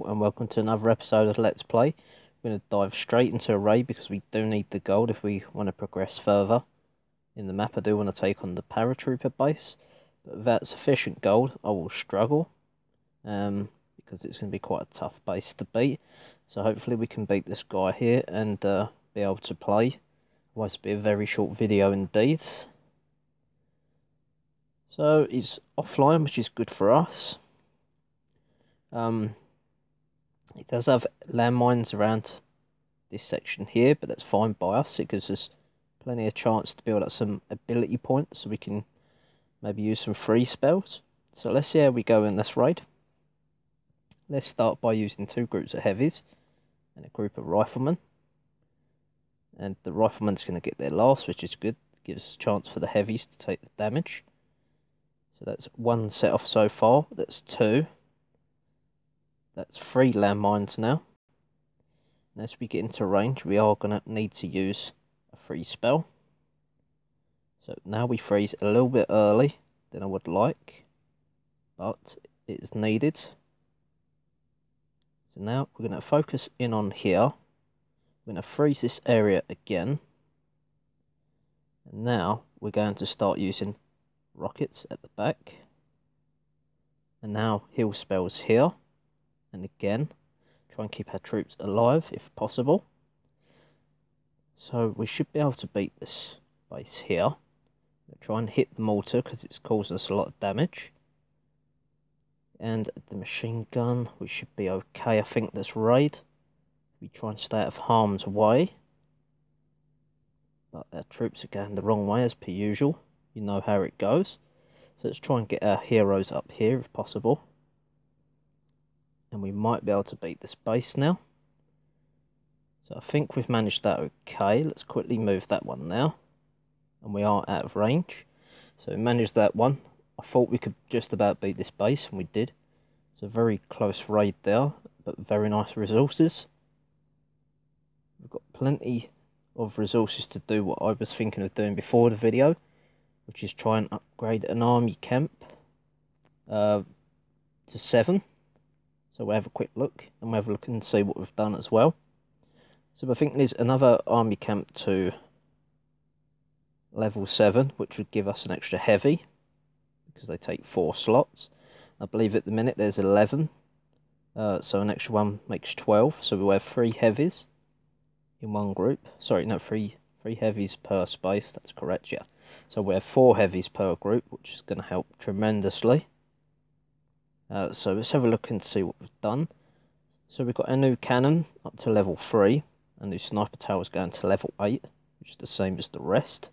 all, and welcome to another episode of Let's Play. We're going to dive straight into a raid because we do need the gold if we want to progress further in the map. I do want to take on the paratrooper base, but without sufficient gold I will struggle because it's going to be quite a tough base to beat. So hopefully we can beat this guy here and be able to play. Otherwise it'll be a very short video indeed. So he's offline, which is good for us. It does have landmines around this section here, but that's fine by us. It gives us plenty of chance to build up some ability points so we can maybe use some free spells. So let's see how we go in this raid. Let's start by using two groups of heavies and a group of riflemen. And the rifleman's going to get there last, which is good. Gives a chance for the heavies to take the damage. So that's one set off so far. That's two. That's 3 landmines now. And as we get into range, we are going to need to use a freeze spell. So now we freeze a little bit early than I would like, but it is needed. So now we're going to focus in on here. We're going to freeze this area again. And now we're going to start using rockets at the back. And now heal spells here. And again, try and keep our troops alive if possible. So we should be able to beat this base here. We'll try and hit the mortar because it's causing us a lot of damage. And the machine gun, we should be okay. I think this raid. We try and stay out of harm's way. But our troops are going the wrong way as per usual. You know how it goes. So let's try and get our heroes up here if possible. And we might be able to beat this base now. So I think we've managed that okay. Let's quickly move that one now. And we are out of range. So we managed that one. I thought we could just about beat this base, and we did. It's a very close raid there, but very nice resources. We've got plenty of resources to do what I was thinking of doing before the video, which is try and upgrade an army camp to 7. So we'll have a quick look, and we'll have a look and see what we've done as well. So I think there's another army camp to level 7, which would give us an extra heavy, because they take 4 slots. I believe at the minute there's 11, so an extra one makes 12. So we'll have 3 heavies in one group. Sorry, no, 3 heavies per space, that's correct, yeah. So we have 4 heavies per group, which is going to help tremendously. So let's have a look and see what we've done. So we've got a new cannon up to level 3. A new sniper tower is going to level 8, which is the same as the rest.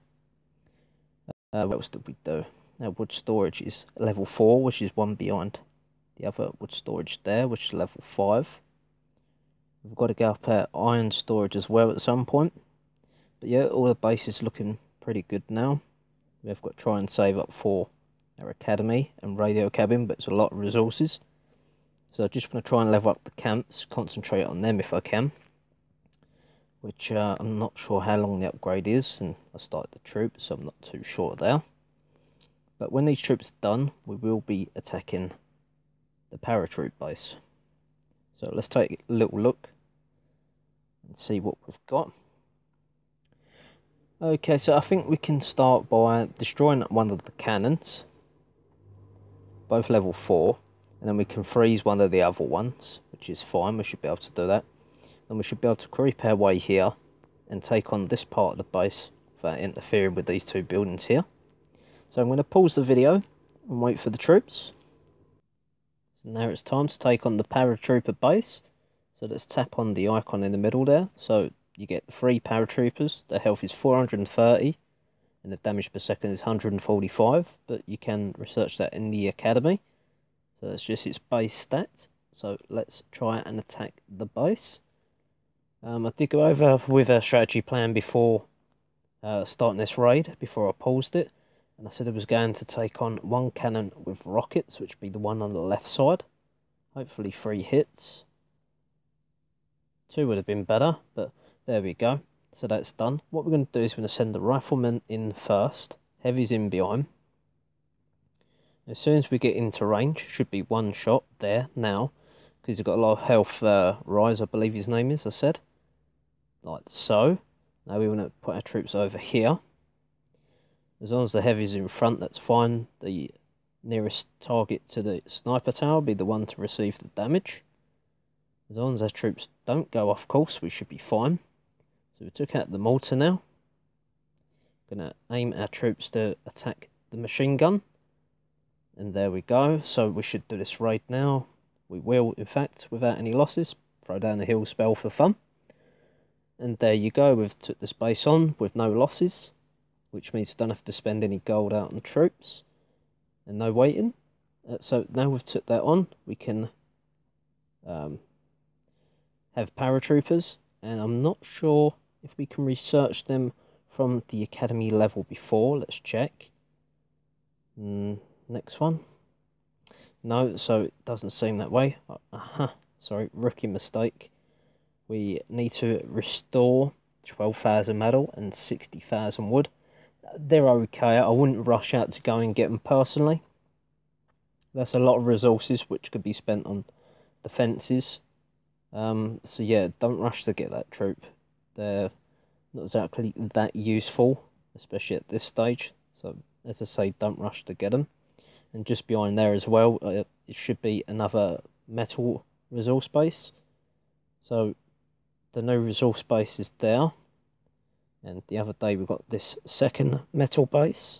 What else did we do? Now wood storage is level 4, which is one behind the other wood storage there, which is level 5. We've got to go up our iron storage as well at some point. But yeah, all the base is looking pretty good now. We've got to try and save up for our academy and radio cabin, but it's a lot of resources. So I just want to try and level up the camps, concentrate on them if I can. Which I'm not sure how long the upgrade is, and I started the troops, so I'm not too sure there. But when these troops are done, we will be attacking the paratroop base. So let's take a little look and see what we've got. Okay, so I think we can start by destroying one of the cannons. Both level 4, and then we can freeze one of the other ones, which is fine. We should be able to do that. Then we should be able to creep our way here and take on this part of the base without interfering with these 2 buildings here. So I'm going to pause the video and wait for the troops. So now it's time to take on the paratrooper base. So let's tap on the icon in the middle there. So you get 3 paratroopers. Their health is 430. And the damage per second is 145, but you can research that in the academy. So that's just its base stat. So let's try and attack the base. I did go over with a strategy plan before starting this raid, before I paused it. And I said I was going to take on 1 cannon with rockets, which would be the one on the left side. Hopefully 3 hits. 2 would have been better, but there we go. So that's done. What we're going to do is we're going to send the riflemen in first, heavies in behind. As soon as we get into range, should be 1 shot there now. because he's got a lot of health rise, I believe his name is, I said. Like so. Now we want to put our troops over here. As long as the heavy's in front, that's fine. The nearest target to the sniper tower will be the one to receive the damage. As long as our troops don't go off course, we should be fine. So we took out the mortar now. Gonna aim our troops to attack the machine gun. And there we go. So we should do this raid now. We will, in fact, without any losses. Throw down the heal spell for fun. And there you go, we've took this base on with no losses, which means we don't have to spend any gold out on troops, and no waiting. So now we've took that on, we can have paratroopers, and I'm not sure if we can research them from the academy level before. Let's check. Next one. No, so it doesn't seem that way. Sorry, rookie mistake. We need to restore 12,000 metal and 60,000 wood. They're okay. I wouldn't rush out to go and get them personally. That's a lot of resources which could be spent on defences. So yeah, don't rush to get that troop. They're not exactly that useful, especially at this stage. So as I say, don't rush to get them. And just behind there as well, it should be another metal resource base. So the new resource base is there, and the other day we got this second metal base,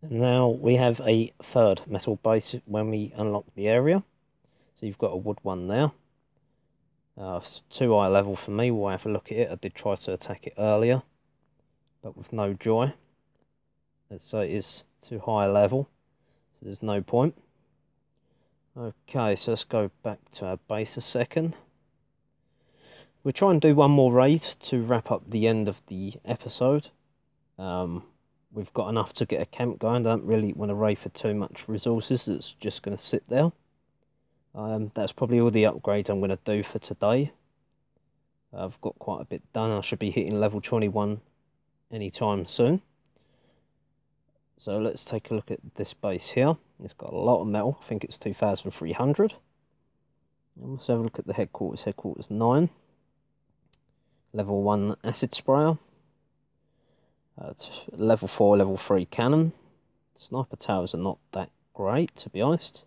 and now we have a third metal base when we unlock the area. So you've got a wood one there. It's too high level for me. We'll have a look at it. I did try to attack it earlier, but with no joy. So it is too high level, so there's no point. Okay, so let's go back to our base a second. We'll try and do one more raid to wrap up the end of the episode. We've got enough to get a camp going. I don't really want to raid for too much resources. It's just going to sit there. That's probably all the upgrades I'm going to do for today. I've got quite a bit done. I should be hitting level 21 anytime soon. So let's take a look at this base here. It's got a lot of metal. I think it's 2,300. And let's have a look at the headquarters. Headquarters 9. Level 1 acid sprayer. Level 4, level 3 cannon. Sniper towers are not that great, to be honest.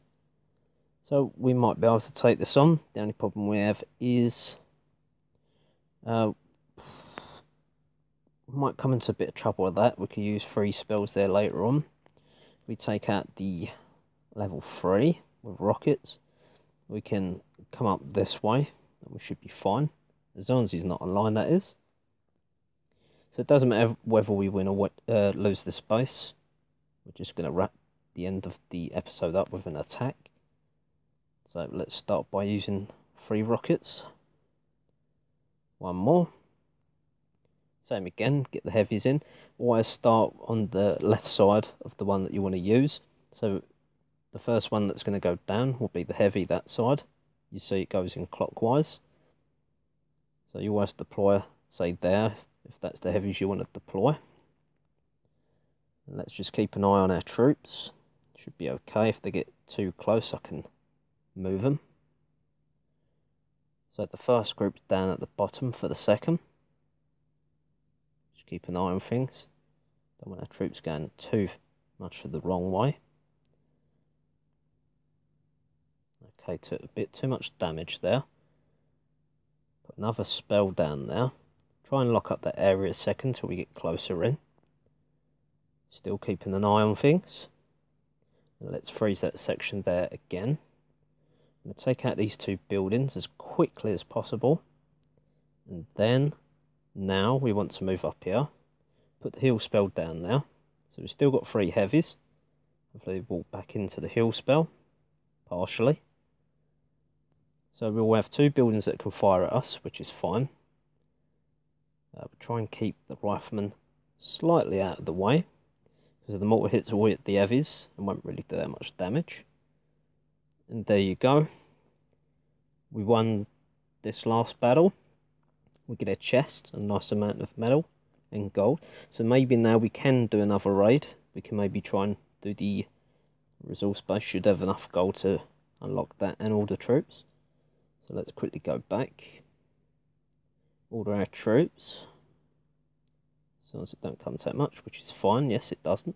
So we might be able to take this on. The only problem we have is we might come into a bit of trouble with that. We could use 3 spells there later on. We take out the level 3 with rockets. We can come up this way, and we should be fine. As long as he's not online, that is. So it doesn't matter whether we win or lose this base. We're just going to wrap the end of the episode up with an attack. So let's start by using 3 rockets. 1 more. Same again, get the heavies in. Always start on the left side of the one that you want to use. So the first one that's going to go down will be the heavy that side. You see it goes in clockwise. So you always deploy, say there, if that's the heavies you want to deploy. And let's just keep an eye on our troops. Should be okay. If they get too close, I can move them. So the first group's down at the bottom for the second. Just keep an eye on things. Don't want our troops going too much the wrong way. Okay, took a bit too much damage there. Put another spell down there. Try and lock up that area a second till we get closer in. Still keeping an eye on things. And let's freeze that section there again. I'm going to take out these 2 buildings as quickly as possible. And then, now we want to move up here. Put the heal spell down now. So we've still got 3 heavies. Hopefully we'll walk back into the heal spell. Partially. So we'll have 2 buildings that can fire at us, which is fine. We'll try and keep the riflemen slightly out of the way, because the mortar hits all at the heavies and won't really do that much damage. And there you go. We won this last battle. We get a chest, a nice amount of metal and gold. So maybe now we can do another raid. We can maybe try and do the resource base. Should have enough gold to unlock that and order troops. So let's quickly go back, order our troops, as long as it don't come to that much, which is fine. Yes, it doesn't.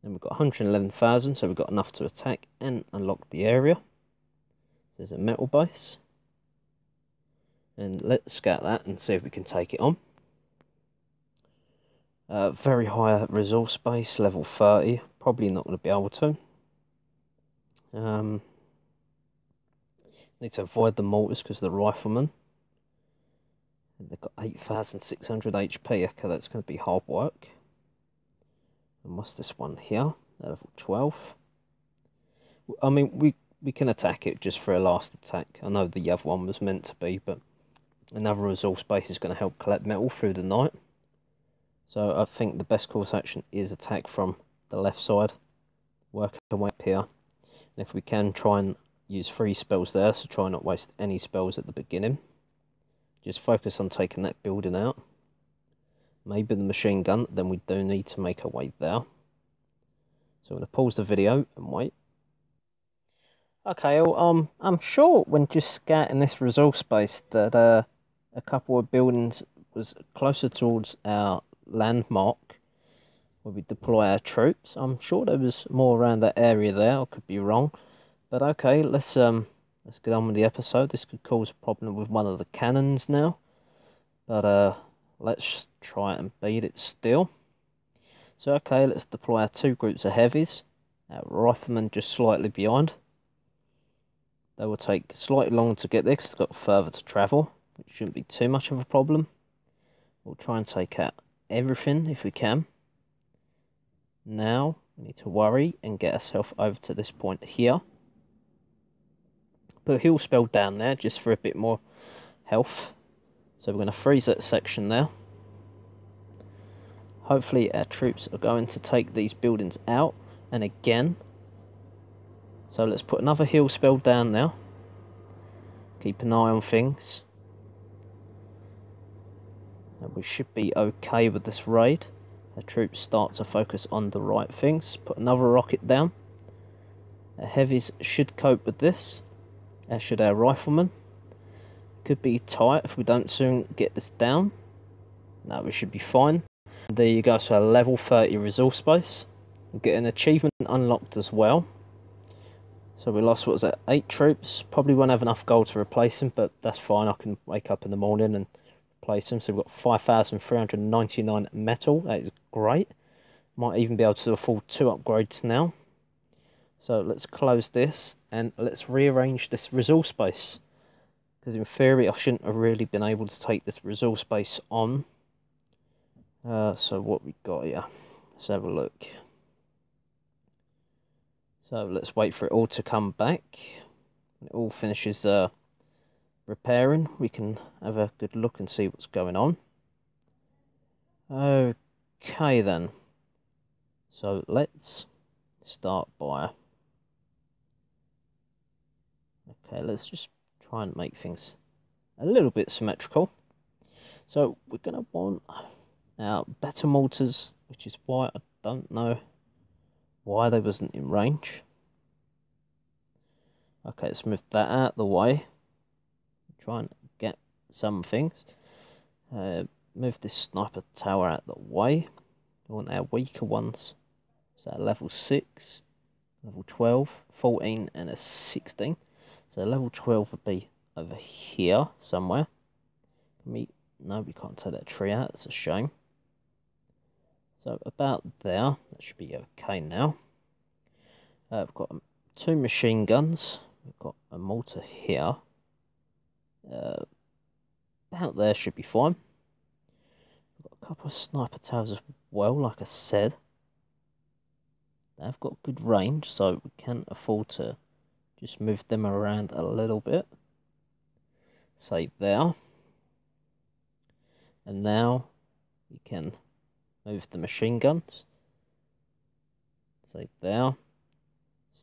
And we've got 111,000, so we've got enough to attack and unlock the area. There's a metal base, and let's scout that and see if we can take it on. Very high resource base, level 30. Probably not going to be able to. Need to avoid the mortars because the riflemen. And they've got 8,600 HP. Okay, that's going to be hard work. And what's this one here? Level 12. I mean, we can attack it just for a last attack. I know the other one was meant to be, but another resource base is going to help collect metal through the night. So I think the best course action is attack from the left side, work our way up here, and if we can, try and use 3 spells there, so try not waste any spells at the beginning. Just focus on taking that building out. Maybe the machine gun, then we do need to make our way there. So I'm going to pause the video and wait. Okay, well, I'm sure when just scouting this resource base that a couple of buildings was closer towards our landmark where we deploy our troops. I'm sure there was more around that area there. I could be wrong, but okay, let's get on with the episode. This could cause a problem with one of the cannons now, but let's try and beat it still. So okay, let's deploy our 2 groups of heavies. Our riflemen just slightly behind. They will take slightly longer to get there because it's got further to travel, which shouldn't be too much of a problem. We'll try and take out everything if we can. Now we need to worry and get ourselves over to this point here. Put a heal spell down there just for a bit more health. So we're going to freeze that section there. Hopefully our troops are going to take these buildings out. And again, so let's put another heal spell down now. Keep an eye on things. And we should be okay with this raid. Our troops start to focus on the right things. Put another rocket down. Our heavies should cope with this, as should our riflemen. Could be tight if we don't soon get this down. No, we should be fine. There you go, so a level 30 resource base. We'll get an achievement unlocked as well. So we lost, what was that, 8 troops. Probably won't have enough gold to replace them, but that's fine. I can wake up in the morning and replace them. So we've got 5,399 metal. That is great. Might even be able to afford 2 upgrades now. So let's close this and let's rearrange this resource base. Because in theory I shouldn't have really been able to take this resource base on. So what we got here? Let's have a look. So let's wait for it all to come back. When it all finishes repairing, we can have a good look and see what's going on. Okay then. So let's start by... Okay, let's just try and make things a little bit symmetrical. So we're going to want our better mortars, which is why I don't know why they wasn't in range. Okay, let's move that out of the way. Try and get some things. Move this sniper tower out of the way. We want our weaker ones. So level 6, level 12, 14 and a 16. So level 12 would be over here somewhere. No, we can't take that tree out. It's a shame. So about there. That should be okay now. We've got 2 machine guns. We've got a mortar here. About there should be fine. We've got a couple of sniper towers as well, like I said. They've got good range, so we can afford to just move them around a little bit. Say there. And now we can move the machine guns. Say there.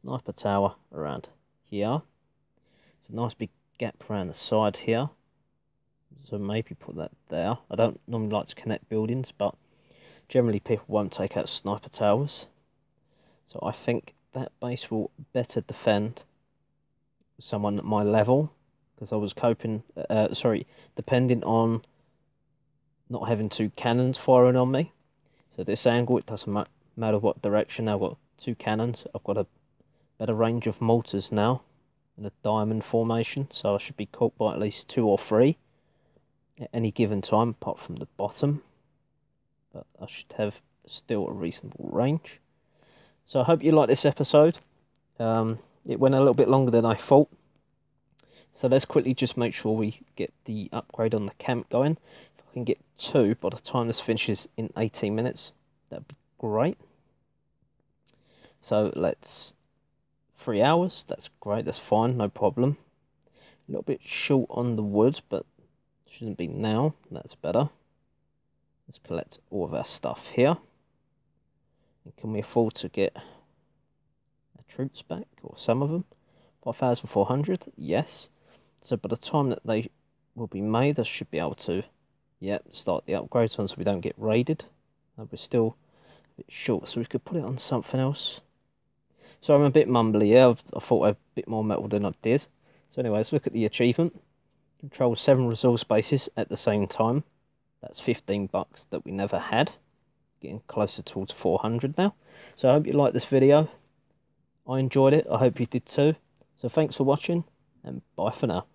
Sniper tower around here. It's a nice big gap around the side here. So maybe put that there. I don't normally like to connect buildings, but generally people won't take out sniper towers. So I think that base will better defend someone at my level, because I was coping, depending on not having two cannons firing on me. So this angle, it doesn't matter what direction. I've got two cannons. I've got a better range of mortars now in a diamond formation, so I should be caught by at least 2 or 3 at any given time, apart from the bottom. But I should have still a reasonable range. So I hope you like this episode. It went a little bit longer than I thought. So let's quickly just make sure we get the upgrade on the camp going. If I can get 2 by the time this finishes in 18 minutes, that'd be great. So let's 3 hours. That's great. That's fine. No problem. A little bit short on the wood, but shouldn't be now. That's better. Let's collect all of our stuff here. And can we afford to get our troops back, or some of them? 5,400. Yes. So by the time that they will be made, I should be able to, start the upgrades on so we don't get raided. We're still a bit short, so we could put it on something else. So I'm a bit mumbly, yeah. I thought I had a bit more metal than I did. So anyway, let's look at the achievement. Control 7 resource bases at the same time. That's 15 bucks that we never had. Getting closer towards 400 now. So I hope you liked this video. I enjoyed it. I hope you did too. So thanks for watching, and bye for now.